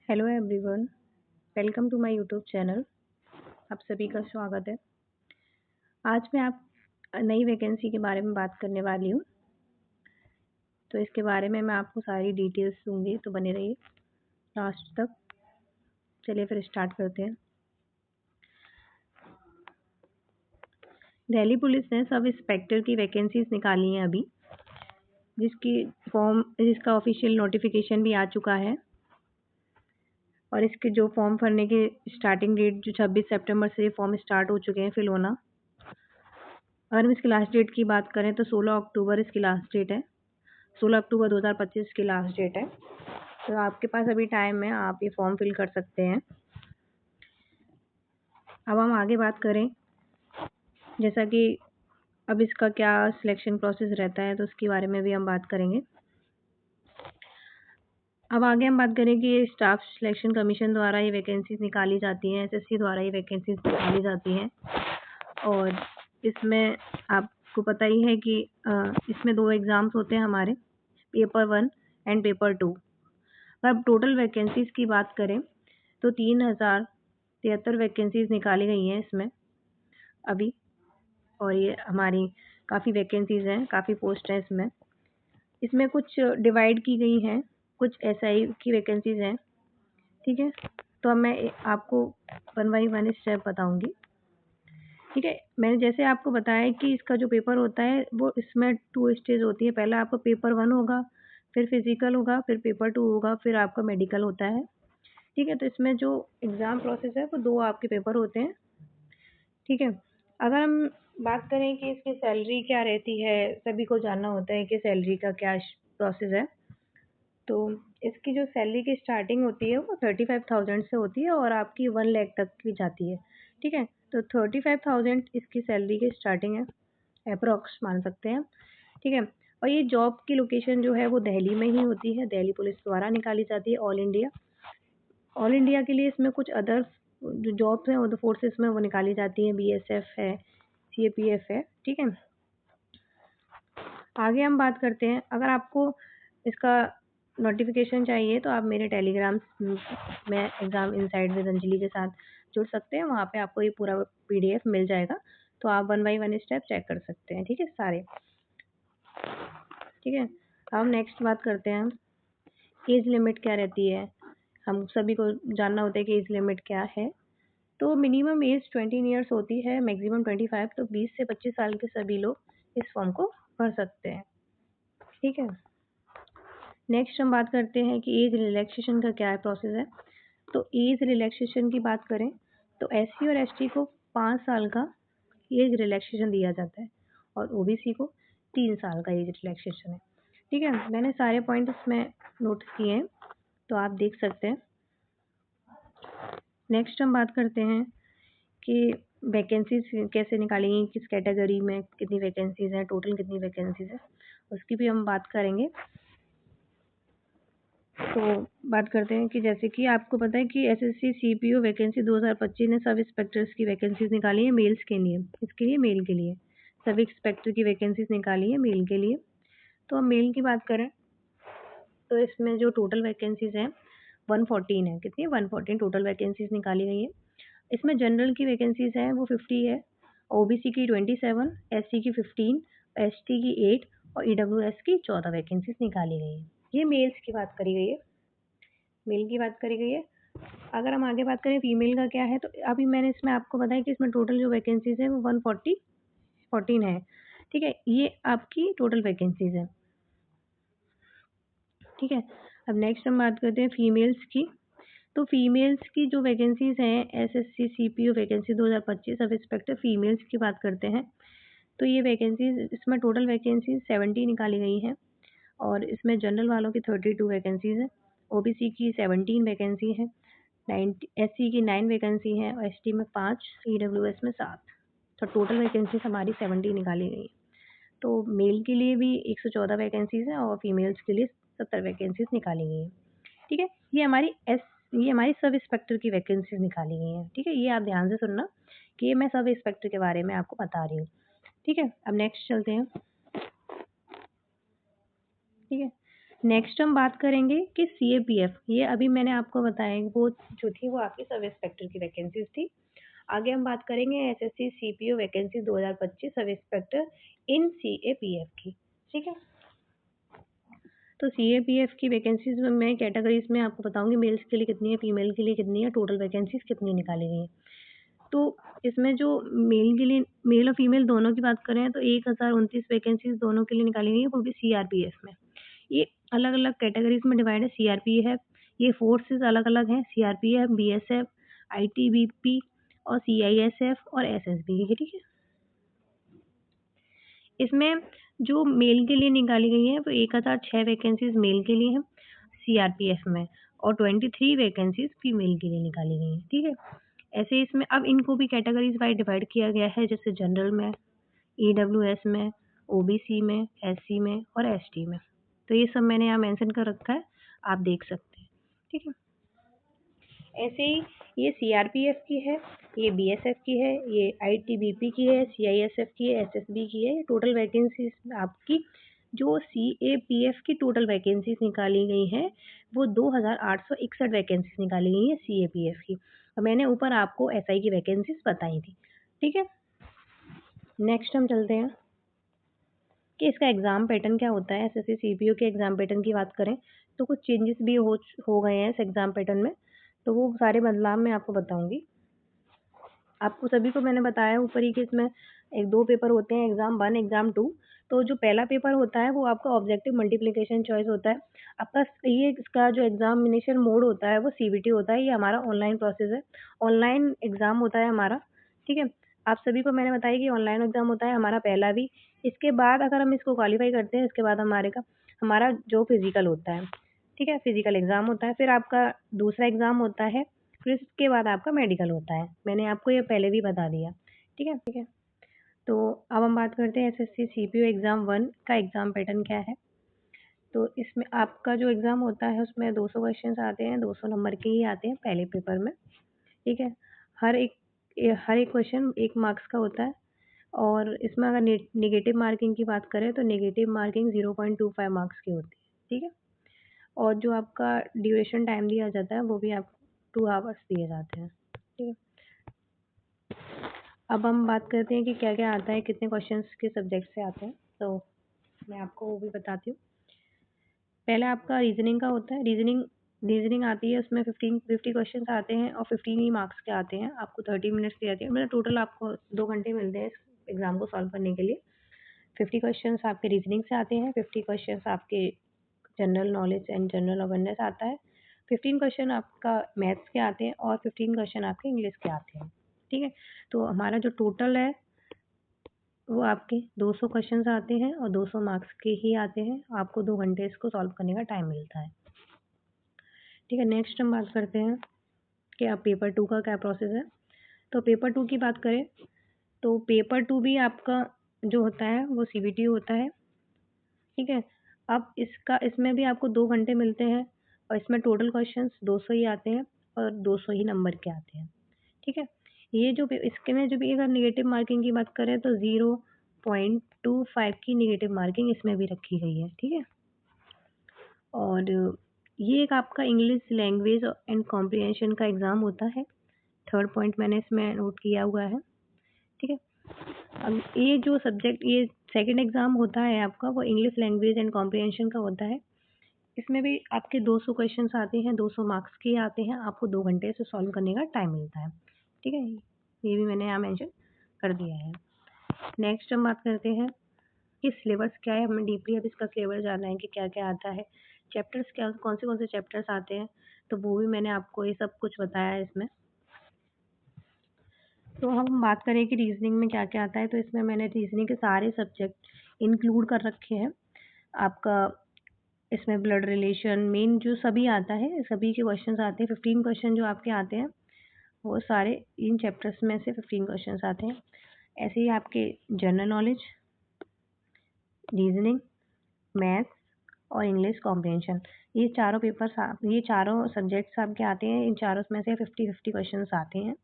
Hello everyone, welcome to my YouTube channel. आप सभी का स्वागत है। आज मैं आप नई वैकेंसी के बारे में बात करने वाली हूँ। तो इसके बारे में मैं आपको सारी डिटेल्स दूँगी, तो बने रहिए लास्ट तक। चलिए फिर स्टार्ट करते हैं। दिल्ली पुलिस ने सब इंस्पेक्टर की वैकेंसीज निकाली हैं अभी, जिसका ऑफिशियल नोटिफिकेशन भी आ चुका है। और इसके जो फॉर्म भरने की स्टार्टिंग डेट जो 26 सितंबर से फॉर्म स्टार्ट हो चुके हैं फिल होना। अगर हम इसकी लास्ट डेट की बात करें तो 16 अक्टूबर इसकी लास्ट डेट है। 16 अक्टूबर 2025 की लास्ट डेट है। तो आपके पास अभी टाइम है, आप ये फॉर्म फिल कर सकते हैं। अब हम आगे बात करें, जैसा कि अब इसका क्या सिलेक्शन प्रोसेस रहता है तो उसके बारे में भी हम बात करेंगे। अब आगे हम बात करें कि ये स्टाफ सिलेक्शन कमीशन द्वारा ये वैकेंसीज निकाली जाती हैं, एसएससी द्वारा ये वैकेंसीज निकाली जाती हैं। और इसमें आपको पता ही है कि इसमें 2 एग्ज़ाम्स होते हैं हमारे, पेपर 1 एंड पेपर 2। अब टोटल वैकेंसीज़ की बात करें तो 3073 वैकेंसीज़ निकाली गई हैं इसमें अभी। और ये हमारी काफ़ी वैकेंसीज़ हैं, काफ़ी पोस्ट हैं इसमें। इसमें कुछ डिवाइड की गई हैं, कुछ एसआई की वैकेंसीज़ हैं, ठीक है। तो अब मैं आपको वन बाई वन स्टेप बताऊंगी, ठीक है। मैंने जैसे आपको बताया कि इसका जो पेपर होता है वो इसमें 2 स्टेज होती है। पहला आपका पेपर 1 होगा, फिर फिजिकल होगा, फिर पेपर 2 होगा, फिर आपका मेडिकल होता है, ठीक है। तो इसमें जो एग्ज़ाम प्रोसेस है वो 2 आपके पेपर होते हैं, ठीक है। अगर हम बात करें कि इसकी सैलरी क्या रहती है, सभी को जानना होता है कि सैलरी का क्या प्रोसेस है। तो इसकी जो सैलरी की स्टार्टिंग होती है वो 35,000 से होती है और आपकी 1 लाख तक भी जाती है, ठीक है। तो 35,000 इसकी सैलरी की स्टार्टिंग है, अप्रॉक्स मान सकते हैं, ठीक है। और ये जॉब की लोकेशन जो है वो दिल्ली में ही होती है, दिल्ली पुलिस द्वारा निकाली जाती है ऑल इंडिया। ऑल इंडिया के लिए इसमें कुछ अदर जो जॉब्स हैं वो फोर्सेस में वो निकाली जाती हैं, बीएसएफ है, सीएपीएफ है, ठीक है। आगे हम बात करते हैं, अगर आपको इसका नोटिफिकेशन चाहिए तो आप मेरे टेलीग्राम में एग्ज़ाम इनसाइड विद अंजलि के साथ जुड़ सकते हैं। वहाँ पे आपको ये पूरा पीडीएफ मिल जाएगा, तो आप 1 बाई 1 स्टेप चेक कर सकते हैं, ठीक है सारे, ठीक है। अब हम नेक्स्ट बात करते हैं, एज लिमिट क्या रहती है। हम सभी को जानना होता है कि एज लिमिट क्या है। तो मिनिमम एज 20 ईयर्स होती है, मैक्सिमम 25। तो 20 से 25 साल के सभी लोग इस फॉर्म को भर सकते हैं, ठीक है। नेक्स्ट हम बात करते हैं कि एज रिलैक्सेशन का क्या प्रोसेस है। तो एज रिलैक्सेशन की बात करें तो एससी और एसटी को 5 साल का एज रिलैक्सेशन दिया जाता है और ओबीसी को 3 साल का एज रिलैक्सेशन है, ठीक है। मैंने सारे पॉइंट इसमें नोट किए हैं, तो आप देख सकते हैं। नेक्स्ट हम बात करते हैं कि वैकेंसीज कैसे निकाली गई, किस कैटेगरी में कितनी वैकेंसीज हैं, टोटल कितनी वैकेंसीज है, उसकी भी हम बात करेंगे। तो बात करते हैं कि जैसे कि आपको पता है कि एसएससी सीपीओ वैकेंसी 2025 ने सब इंस्पेक्टर्स की वैकेंसीज निकाली है मेल्स के लिए, इसके लिए मेल के लिए सब इंस्पेक्टर की वैकेंसीज निकाली है मेल के लिए। तो हम मेल की बात करें तो इसमें जो टोटल वैकेंसीज हैं 114 है। कितनी? 114 टोटल वैकेंसीज निकाली गई है। इसमें जनरल की वैकेंसीज हैं वो 50 है, ओबीसी की 27, एससी की 15, एसटी की 8 और ईडब्ल्यूएस की 14 वैकेंसीज निकाली गई है। ये मेल्स की बात करी गई है, मेल की बात करी गई है। अगर हम आगे बात करें फीमेल का क्या है, तो अभी मैंने इसमें आपको बताया कि इसमें टोटल जो वैकेंसीज है वो 114 है, ठीक है। ये आपकी टोटल वैकेंसीज है, ठीक है। अब नेक्स्ट हम बात करते हैं फीमेल्स की। तो फीमेल्स की जो वैकेंसीज हैं SSC CPO vacancy 2025 sub inspector females की बात करते हैं। तो ये वैकेंसीज इसमें टोटल वैकेंसीज 70 निकाली गई हैं और इसमें जनरल वालों की 32 वैकेंसीज हैं, ओबीसी की 17 वैकेंसी है, 90 एससी की 9 वैकेंसी है और एसटी में 5, ईडब्ल्यूएस में 7। तो टोटल वैकेंसीज हमारी 70 निकाली गई है। तो मेल के लिए भी 114 वैकेंसीज हैं और फीमेल्स के लिए 70 वैकेंसीज निकाली गई हैं, ठीक है। ये हमारी सब इंस्पेक्टर की वैकेंसीज निकाली गई हैं, ठीक है। ये आप ध्यान से सुनना कि ये मैं सब इंस्पेक्टर के बारे में आपको बता रही हूँ, ठीक है। अब नेक्स्ट चलते हैं, ठीक है। नेक्स्ट हम बात करेंगे कि CAPF, ये अभी मैंने आपको बताया वो जो थी वो आपकी सब इंस्पेक्टर की वैकेंसीज थी। आगे हम बात करेंगे SSC CPO vacancy 2025 sub inspector इन CAPF की, ठीक है। तो CAPF की वैकेंसीज में मैं कैटेगरीज में आपको बताऊंगी मेल्स के लिए कितनी है, फीमेल के लिए कितनी है, टोटल वैकेंसीज कितनी निकाली गई हैं। तो इसमें जो मेल के लिए, मेल और फीमेल दोनों की बात करें तो 1029 वैकेंसीज दोनों के लिए निकाली गई है, वो भी CRPF में। ये अलग अलग कैटेगरीज में डिवाइड है। CRPF, ये फोर्सेस अलग अलग हैं, CRPF, BSF, ITBP और CISF और SSB, ठीक है। इसमें जो मेल के लिए निकाली गई है वो 1006 वैकेंसीज मेल के लिए हैं CRPF में, और 23 वैकेंसीज फीमेल के लिए निकाली गई हैं, ठीक है। ऐसे इसमें अब इनको भी कैटेगरीज वाइज डिवाइड किया गया है, जैसे जनरल में, EWS में, OBC में, SC में और ST में। तो ये सब मैंने यहाँ मेंशन कर रखा है, आप देख सकते हैं, ठीक है। ऐसे ही ये CRPF की है, ये BSF की है, ये ITBP की है, CISF की है, SSB की है। टोटल वैकेंसीज आपकी जो CAPF की टोटल वैकेंसीज निकाली गई हैं वो 2861 वैकेंसीज निकाली गई हैं CAPF की, और मैंने ऊपर आपको SI की वैकेंसीज बताई थी, ठीक है। नेक्स्ट हम चलते हैं कि इसका एग्ज़ाम पैटर्न क्या होता है। SSC CPO के एग्ज़ाम पैटर्न की बात करें तो कुछ चेंजेस भी हो गए हैं इस एग्ज़ाम पैटर्न में, तो वो सारे बदलाव मैं आपको बताऊंगी। आपको सभी को मैंने बताया ऊपर ही कि इसमें एक दो पेपर होते हैं, एग्ज़ाम 1, एग्ज़ाम 2। तो जो पहला पेपर होता है वो आपका ऑब्जेक्टिव मल्टीप्लिकेशन चॉइस होता है आपका। ये इसका जो एग्जामिनेशन मोड होता है वो CBT होता है। ये हमारा ऑनलाइन प्रोसेस है, ऑनलाइन एग्ज़ाम होता है हमारा, ठीक है। आप सभी को मैंने बताया कि ऑनलाइन एग्ज़ाम होता है हमारा पहला भी। इसके बाद अगर हम इसको क्वालिफाई करते हैं, इसके बाद हमारा जो फिजिकल होता है, ठीक है, फिजिकल एग्ज़ाम होता है। फिर आपका दूसरा एग्ज़ाम होता है, फिर इसके बाद आपका मेडिकल होता है। मैंने आपको ये पहले भी बता दिया, ठीक है, ठीक है। तो अब हम बात करते हैं SSC CPO एग्ज़ाम 1 का एग्ज़ाम पैटर्न क्या है। तो इसमें आपका जो एग्ज़ाम होता है उसमें 200 क्वेश्चंस आते हैं, 200 नंबर के ही आते हैं पहले पेपर में, ठीक है। हर एक हर एक क्वेश्चन 1 मार्क्स का होता है, और इसमें अगर नेगेटिव मार्किंग की बात करें तो नेगेटिव मार्किंग 0.25 मार्क्स की होती है, ठीक है। और जो आपका ड्यूरेशन टाइम दिया जाता है वो भी आपको 2 आवर्स दिए जाते हैं, ठीक है। अब हम बात करते हैं कि क्या-क्या आता है, कितने क्वेश्चंस किस सब्जेक्ट से आते हैं, तो मैं आपको वो भी बताती हूँ। पहले आपका रीजनिंग का होता है। रीजनिंग आती है, उसमें 50 क्वेश्चंस आते हैं और 15 ही मार्क्स के आते हैं। आपको 30 मिनट्स दी जाती है, मतलब टोटल आपको 2 घंटे मिलते हैं इस एग्ज़ाम को सॉल्व करने के लिए। 50 क्वेश्चंस आपके रीजनिंग से आते हैं, 50 क्वेश्चंस आपके general knowledge and general awareness आता है, 15 क्वेश्चन आपका मैथ्स के आते हैं और 15 क्वेश्चन आपके इंग्लिश के आते हैं, ठीक है। तो हमारा जो टोटल है वो आपके 200 क्वेश्चंस आते हैं और 200 मार्क्स के ही आते हैं। आपको 2 घंटे इसको सॉल्व करने का टाइम मिलता है, ठीक है। नेक्स्ट हम बात करते हैं कि अब पेपर 2 का क्या प्रोसेस है। तो पेपर 2 की बात करें तो पेपर 2 भी आपका जो होता है वो CBT होता है, ठीक है। अब इसमें भी आपको 2 घंटे मिलते हैं और इसमें टोटल क्वेश्चंस 200 ही आते हैं और 200 ही नंबर के आते हैं, ठीक है। ये जो इसके में जो भी अगर नेगेटिव मार्किंग की बात करें तो 0.25 की नेगेटिव मार्किंग इसमें भी रखी गई है, ठीक है। और ये एक आपका इंग्लिश लैंग्वेज एंड कॉम्प्रिहेंशन का एग्ज़ाम होता है। थर्ड पॉइंट मैंने इसमें नोट किया हुआ है, ठीक है। अब ये जो सब्जेक्ट, ये सेकंड एग्ज़ाम होता है आपका, वो इंग्लिश लैंग्वेज एंड कॉम्प्रिहेंशन का होता है। इसमें भी आपके 200 क्वेश्चंस आते हैं, 200 मार्क्स के आते हैं। आपको 2 घंटे से सॉल्व करने का टाइम मिलता है, ठीक है। ये भी मैंने यहाँ मेंशन कर दिया है। नेक्स्ट हम बात करते हैं कि सिलेबस क्या है। हमें डीपली अब इसका सिलेबस जानना है कि क्या-क्या आता है, चैप्टर्स क्या, कौन से चैप्टर्स आते हैं, तो वो भी मैंने आपको ये सब कुछ बताया है इसमें। तो हम बात करें कि रीजनिंग में क्या-क्या आता है, तो इसमें मैंने रीजनिंग के सारे सब्जेक्ट इंक्लूड कर रखे हैं। आपका इसमें ब्लड रिलेशन मेन जो सभी आता है, सभी के क्वेश्चंस आते हैं। 15 क्वेश्चन जो आपके आते हैं वो सारे इन चैप्टर्स में से 15 क्वेश्चंस आते हैं। ऐसे ही आपके जनरल नॉलेज, रीजनिंग, मैथ्स और इंग्लिश कॉम्प्रिहेंशन, ये चारों सब्जेक्ट्स आपके आते हैं। इन चारों में से 50-50 क्वेश्चंस आते हैं,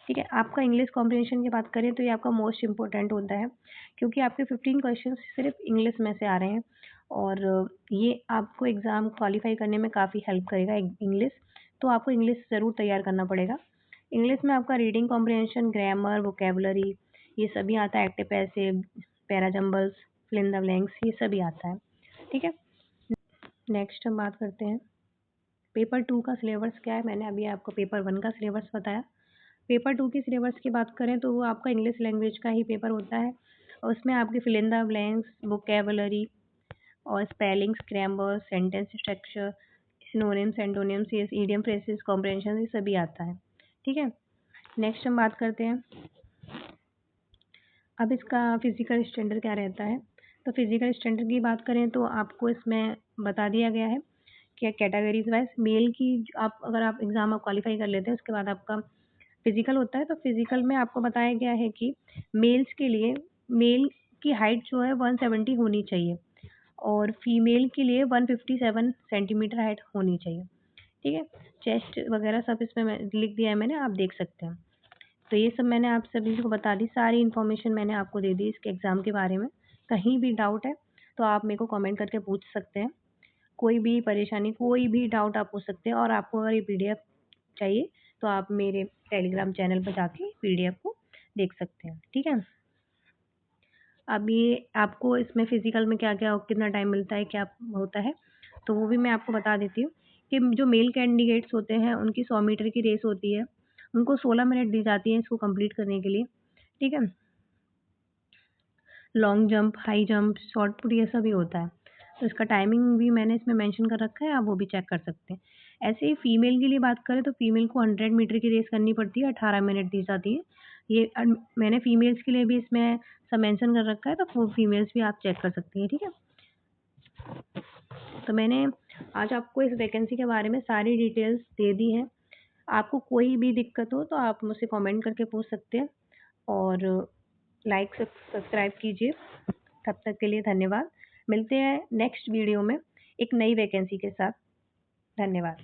ठीक है। आपका इंग्लिश कॉम्प्रिहेंशन की बात करें तो ये आपका मोस्ट इम्पोर्टेंट होता है, क्योंकि आपके 15 क्वेश्चंस सिर्फ इंग्लिश में से आ रहे हैं और ये आपको एग्ज़ाम क्वालिफ़ाई करने में काफ़ी हेल्प करेगा इंग्लिश। तो आपको इंग्लिश ज़रूर तैयार करना पड़ेगा। इंग्लिश में आपका रीडिंग कॉम्प्रिहेंशन, ग्रामर, वोकैबुलरी ये सभी आता है, active passive, para jumbles, fill in the blanks ये सभी आता है। ठीक है? नेक्स्ट हम बात करते हैं पेपर 2 का सिलेबस क्या है। मैंने अभी आपको पेपर 1 का सिलेबस बताया। पेपर 2 की सिलेबस की बात करें तो वो आपका इंग्लिश लैंग्वेज का ही पेपर होता है और उसमें आपके fill in the blanks, vocabulary और spellings, grammar, sentence structure, synonyms, antonyms, ये इडियम फ्रेजेस, कॉम्प्रिहेंशन ये सभी आता है। ठीक है? नेक्स्ट हम बात करते हैं अब इसका फिजिकल स्टैंडर्ड क्या रहता है। तो फिजिकल स्टैंडर्ड की बात करें तो आपको इसमें बता दिया गया है कि कैटेगरीज वाइज मेल की आप अगर आप एग्ज़ाम आप क्वालिफाई कर लेते हैं उसके बाद आपका फिजिकल होता है। तो फिजिकल में आपको बताया गया है कि मेल्स के लिए मेल की हाइट जो है 170 होनी चाहिए और फीमेल के लिए 157 सेंटीमीटर हाइट होनी चाहिए। ठीक है? चेस्ट वगैरह सब इसमें मैं लिख दिया है मैंने, आप देख सकते हैं। तो ये सब मैंने आप सभी को बता दी, सारी इन्फॉर्मेशन मैंने आपको दे दी इसके एग्ज़ाम के बारे में। कहीं भी डाउट है तो आप मेरे को कमेंट करके पूछ सकते हैं। कोई भी परेशानी, कोई भी डाउट आप पूछ सकते हैं और आपको अगर ये पीडीएफ चाहिए तो आप मेरे टेलीग्राम चैनल पर जाके पीडीएफ को देख सकते हैं। ठीक है? अब ये आपको इसमें फ़िज़िकल में क्या-क्या कितना टाइम मिलता है, क्या होता है, तो वो भी मैं आपको बता देती हूँ कि जो मेल कैंडिडेट्स होते हैं, उनकी 100 मीटर की रेस होती है। उनको 16 मिनट दी जाती है इसको कंप्लीट करने के लिए। ठीक है? Long jump, high jump, shot put ये सभी होता है। तो इसका टाइमिंग भी मैंने इसमें मेंशन कर रखा है, आप वो भी चेक कर सकते हैं। ऐसे ही फीमेल के लिए बात करें तो फीमेल को 100 मीटर की रेस करनी पड़ती है, 18 मिनट दी जाती है। ये मैंने फीमेल्स के लिए भी इसमें सब मेंशन कर रखा है, तो वो फीमेल्स भी आप चेक कर सकती हैं। ठीक है? तो मैंने आज आपको इस वैकेंसी के बारे में सारी डिटेल्स दे दी हैं। आपको कोई भी दिक्कत हो तो आप मुझसे कमेंट करके पूछ सकते हैं और लाइक सब्सक्राइब कीजिए। तब तक के लिए धन्यवाद। मिलते हैं नेक्स्ट वीडियो में एक नई वैकेंसी के साथ। धन्यवाद।